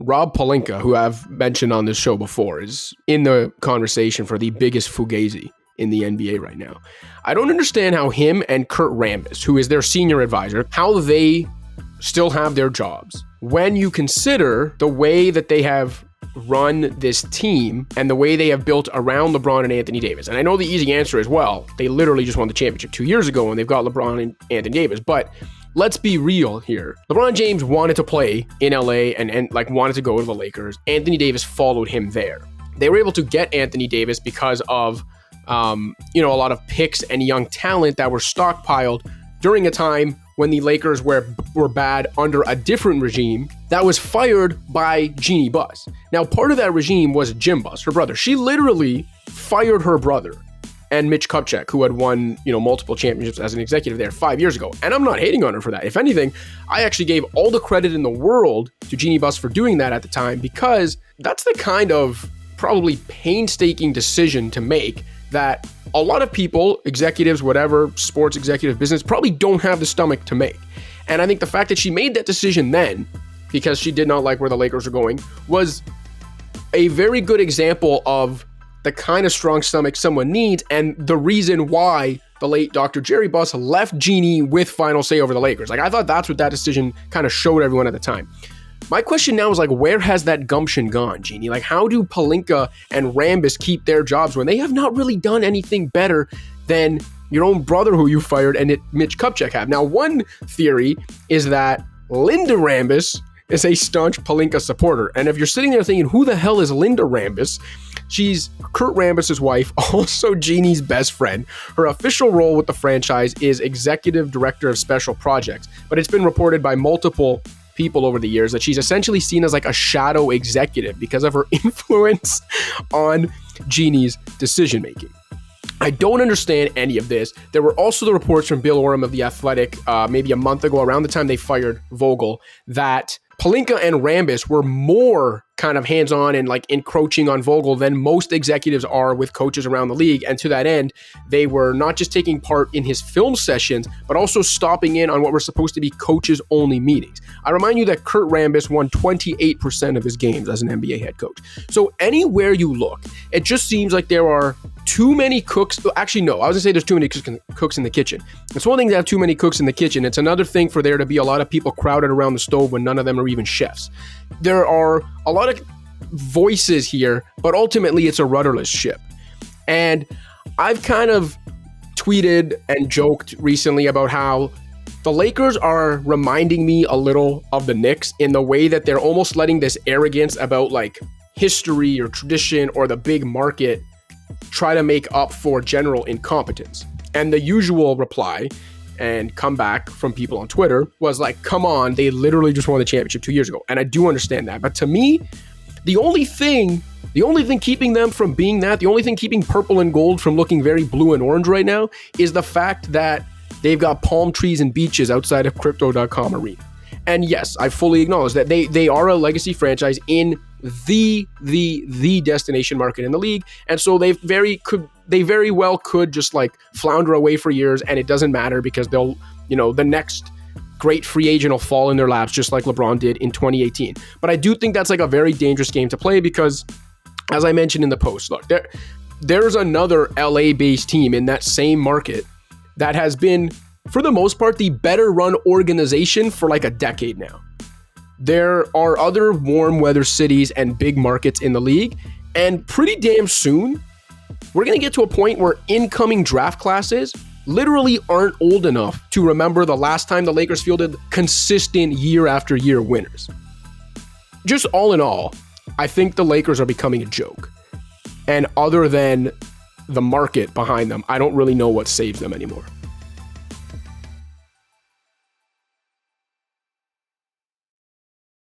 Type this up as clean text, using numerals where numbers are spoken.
Rob Pelinka, who I've mentioned on this show before, is in the conversation for the biggest fugazi in the NBA right now. I don't understand how him and Kurt Rambis, who is their senior advisor, how they still have their jobs when you consider the way that they have run this team and the way they have built around LeBron and Anthony Davis. And I know the easy answer is, well, they literally just won the championship 2 years ago and they've got LeBron and Anthony Davis. But let's be real here. LeBron James wanted to play in LA and like wanted to go to the Lakers. Anthony Davis followed him there. They were able to get Anthony Davis because of a lot of picks and young talent that were stockpiled during a time when the Lakers were bad under a different regime that was fired by Jeannie Buss. Now, part of that regime was Jim Buss, her brother. She literally fired her brother and Mitch Kupchak, who had won, multiple championships as an executive there 5 years ago. And I'm not hating on her for that. If anything, I actually gave all the credit in the world to Jeannie Buss for doing that at the time, because that's the kind of probably painstaking decision to make that a lot of people, executives, whatever, sports executive, business, probably don't have the stomach to make. And I think the fact that she made that decision then, because she did not like where the Lakers were going, was a very good example of the kind of strong stomach someone needs and the reason why the late Dr. Jerry Buss left Jeannie with final say over the Lakers. Like, I thought that's what that decision kind of showed everyone at the time. My question now is, like, where has that gumption gone, Jeannie? Like, how do Pelinka and Rambis keep their jobs when they have not really done anything better than your own brother who you fired and Mitch Kupchak have? Now, one theory is that Linda Rambis is a staunch Pelinka supporter. And if you're sitting there thinking, who the hell is Linda Rambis? She's Kurt Rambis' wife, also Jeannie's best friend. Her official role with the franchise is executive director of special projects, but it's been reported by multiple people over the years that she's essentially seen as like a shadow executive because of her influence on Jeannie's decision making. I don't understand any of this. There were also the reports from Bill Oram of The Athletic maybe a month ago, around the time they fired Vogel, that Pelinka and Rambis were more kind of hands-on and like encroaching on Vogel than most executives are with coaches around the league. And to that end, they were not just taking part in his film sessions, but also stopping in on what were supposed to be coaches-only meetings. I remind you that Kurt Rambis won 28% of his games as an NBA head coach. So anywhere you look, it just seems like there are too many cooks. Actually, no, I was gonna say there's too many cooks in the kitchen. It's one thing to have too many cooks in the kitchen. It's another thing for there to be a lot of people crowded around the stove when none of them are even chefs. There are a lot of voices here, but ultimately it's a rudderless ship. And I've kind of tweeted and joked recently about how the Lakers are reminding me a little of the Knicks in the way that they're almost letting this arrogance about like history or tradition or the big market try to make up for general incompetence. And the usual reply and comeback from people on Twitter was like, come on, they literally just won the championship 2 years ago. And I do understand that. But to me, the only thing keeping them from being that, the only thing keeping purple and gold from looking very blue and orange right now is the fact that they've got palm trees and beaches outside of Crypto.com arena. And yes, I fully acknowledge that they are a legacy franchise in the destination market in the league. And so they very well could just like flounder away for years and it doesn't matter because they'll, the next great free agent will fall in their laps just like LeBron did in 2018. But I do think that's like a very dangerous game to play because, as I mentioned in the post, look, there's another LA-based team in that same market that has been, for the most part, the better run organization for like a decade now. There are other warm weather cities and big markets in the league, and pretty damn soon, we're going to get to a point where incoming draft classes literally aren't old enough to remember the last time the Lakers fielded consistent year after year winners. Just all in all, I think the Lakers are becoming a joke. And other than the market behind them, I don't really know what saves them anymore.